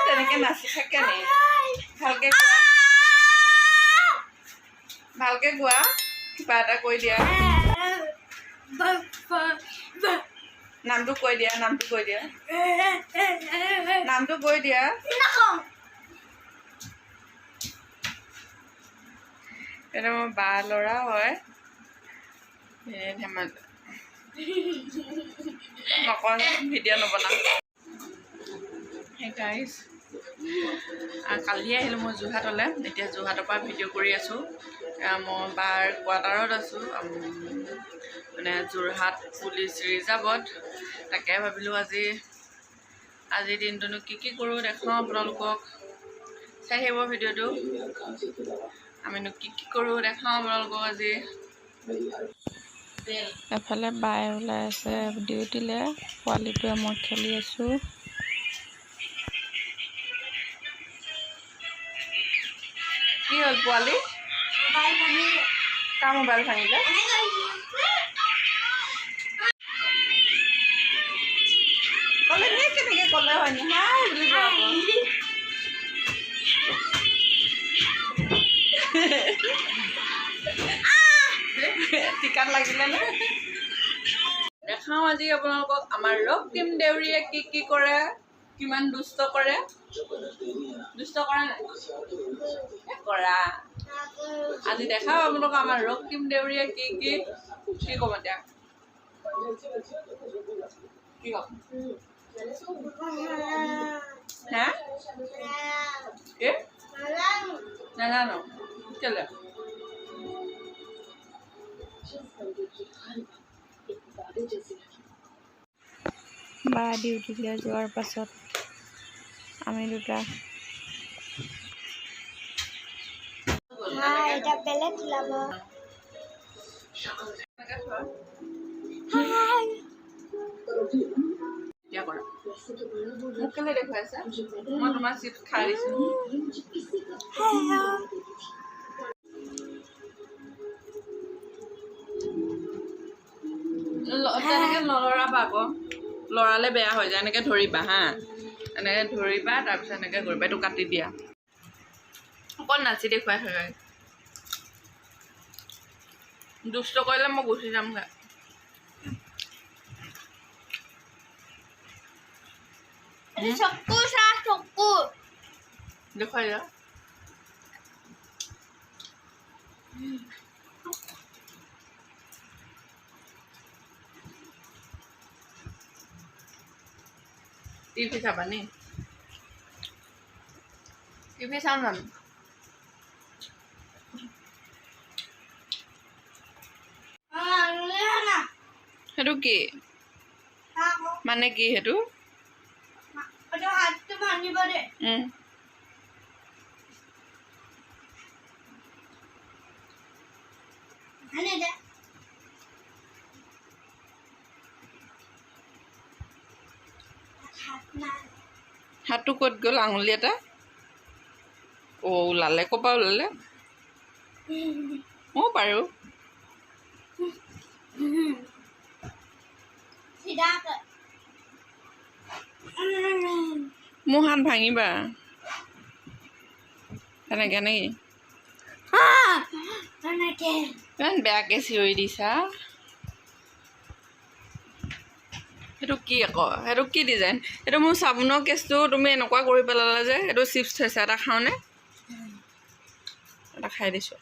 তেনেকে নাচি থাকে নি ভালকে ভালকে গোৱা কিবা এটা কৈ দিয়া নামটো কৈ দিয়া এটা মোৰ বা ল'ৰা হয় ধেমালি নকওঁ ভিডিঅ' নবনাওঁ হে গাইজ কালি আহিলোঁ মই যোৰহাটলৈ এতিয়া যোৰহাটৰ পৰা ভিডিঅ' কৰি আছোঁ মই বাৰ কোৱাৰ্টাৰত আছোঁ মানে যোৰহাট পুলিচ ৰিজাৰ্ভত তাকে ভাবিলোঁ আজিৰ দিনটোনো কি কৰোঁ দেখাওঁ আপোনালোকক চাই আহিব ভিডিঅ'টো আমিনো কি কৰোঁ দেখাওঁ আপোনালোকক আজি এফালে বাই ওলাই আছে ডিউটিলৈ পোৱালিটোৱে মই খেলি আছোঁ কি হ'ল পোৱালি কাৰ মোবাইল ভাঙিলে ক'লে নে কেনেকৈ ক'লে হয়নি হাই বুলি টিকাত লাগিলে নে দেখাওঁ আজি আপোনালোকক আমাৰ ৰক্তিম দেউৰীয়ে কি কৰে কিমান দুষ্ট কৰে নাই কৰা আজি দেখাওঁ আপোনালোকক আমাৰ ৰক্তিম দেউৰীয়ে কি ক'ব এতিয়া কি ক'ম হা কি নাজানো কেলে বা ডিউটিলৈ যোৱাৰ পাছত আমি দুটা মোক কেলে দেখুৱাই আছা মই তোমাৰ চিট খাই দিছোঁ তেনেকৈ নলৰাবা আকৌ লৰালে বেয়া হৈ যায় এনেকৈ ধৰিবা হা এনেকৈ ধৰিবা তাৰপিছত এনেকৈ কৰিবা এইটো কাটি দিয়া অকল নাচি দেখুৱাই থৈ দুষ্ট কৰিলে মই গুচি যামগৈ দেখুৱাই যা টিভি চাবা নি টিভি চাম জানো সেইটো কি মানে কি সেইটো হাতটো ক'ত গ'ল আঙুলি এটা ওলালে ক'ৰ পৰা ওলালে ময়ো পাৰোঁ মোৰ হাত ভাঙিবা তেনেকৈ নেকি ইমান বেয়াকৈ চিঞৰি দিছা সেইটো কি আকৌ সেইটো কি ডিজাইন সেইটো মোৰ চাবোনৰ কেছটো তুমি এনেকুৱা কৰি পেলালা যে সেইটো চিপছ থৈছা এটা খাওঁনে এটা খাই দিছোঁ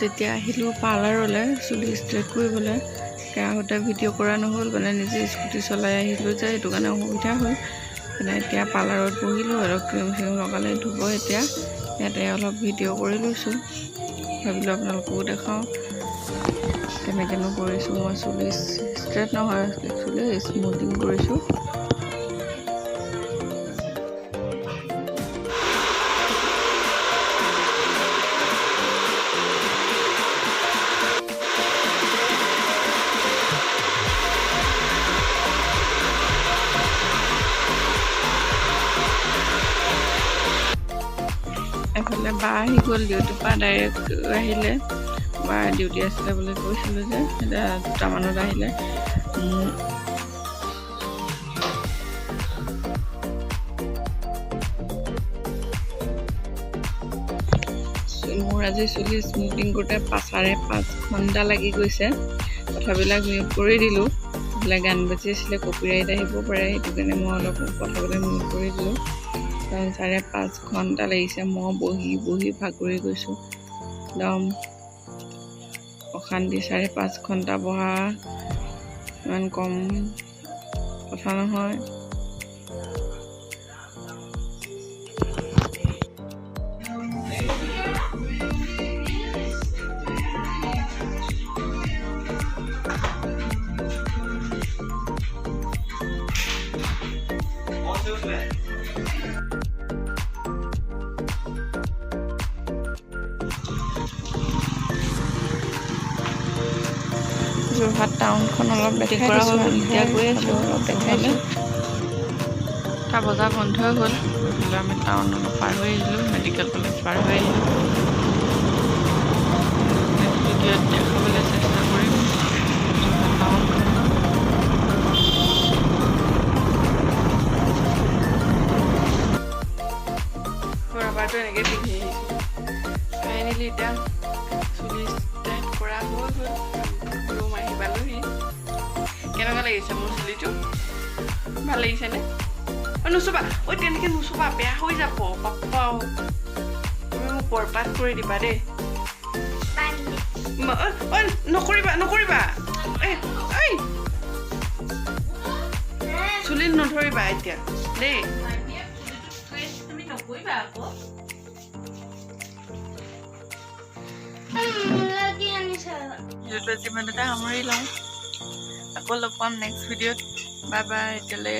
তেতিয়া আহিলোঁ পাৰ্লাৰলৈ চুলি ষ্ট্ৰেট কৰিবলৈ আহোঁতে ভিডিঅ' কৰা নহ'ল মানে নিজে স্কুটি চলাই আহিলোঁ যে সেইটো কাৰণে অসুবিধা হ'ল মানে এতিয়া পাৰ্লাৰত বহিলোঁ আৰু ক্ৰীম চিম লগালে ধুব এতিয়া ইয়াতে অলপ ভিডিঅ' কৰি লৈছোঁ ভাবিলোঁ আপোনালোককো দেখাওঁ কেনেকৈনো কৰিছোঁ মই চুলি ষ্ট্ৰেট নহয় একচুৱেলি স্মুথিং কৰিছোঁ এতিয়া বা আহি গ'ল ডিউটিৰ পৰা ডাইৰেক্ট আহিলে বা ডিউটি আছিলে বুলি কৈছিলোঁ যে এতিয়া 2টা মানত আহিলে মোৰ আজি চুলি স্মুথিং কৰোঁতে 5.5 ঘণ্টা লাগি গৈছে কথাবিলাক মিউট কৰি দিলোঁ এইবিলাক গান বাজি আছিলে কপিৰাইট আহিব পাৰে সেইটো কাৰণে মই অলপ কথাবিলাক মিউট কৰি দিলোঁ কাৰণ 5.5 ঘণ্টা লাগিছে মই বহি বহি ভাগৰি গৈছোঁ একদম অশান্তি 5.5 ঘণ্টা বহা ইমান কম কথা নহয় যোৰহাট টাউনখন অলপ দেখাই দিছোঁ এতিয়া গৈ আছোঁ অলপ দেখাইছোঁ 8টা বজা বন্ধ হৈ গ'ল আমি টাউন অলপ পাৰ হৈ আহিলোঁ মেডিকেল কলেজ পাৰ হৈ আহিলোঁ ভিডিঅ'ত দেখাবলৈ চেষ্টা কৰিম যোৰহাট টাউনখন ৰাবাৰটো এনেকৈ পিন্ধি আহিছোঁ ফাইনেলি এতিয়া চুলি ষ্টাইল কৰা হৈ গ'ল ৰুম আহি পালোহি কেনেকুৱা লাগিছে মোৰ চুলিটো ভাল লাগিছেনে নুচুবা ঐ তেনেকৈ নুচুবা বেয়া হৈ যাব পাপা তুমি মোক বৰবাদ কৰি দিবা দেই নকৰিবা নকৰিবা চুলিত নধৰিবা এতিয়া দেই তুমি নকৰিবা আকৌ যিমানটা সামৰি লওঁ আকৌ লগ পাম নেক্সট ভিডিঅ'ত বাই বাই এতিয়ালৈ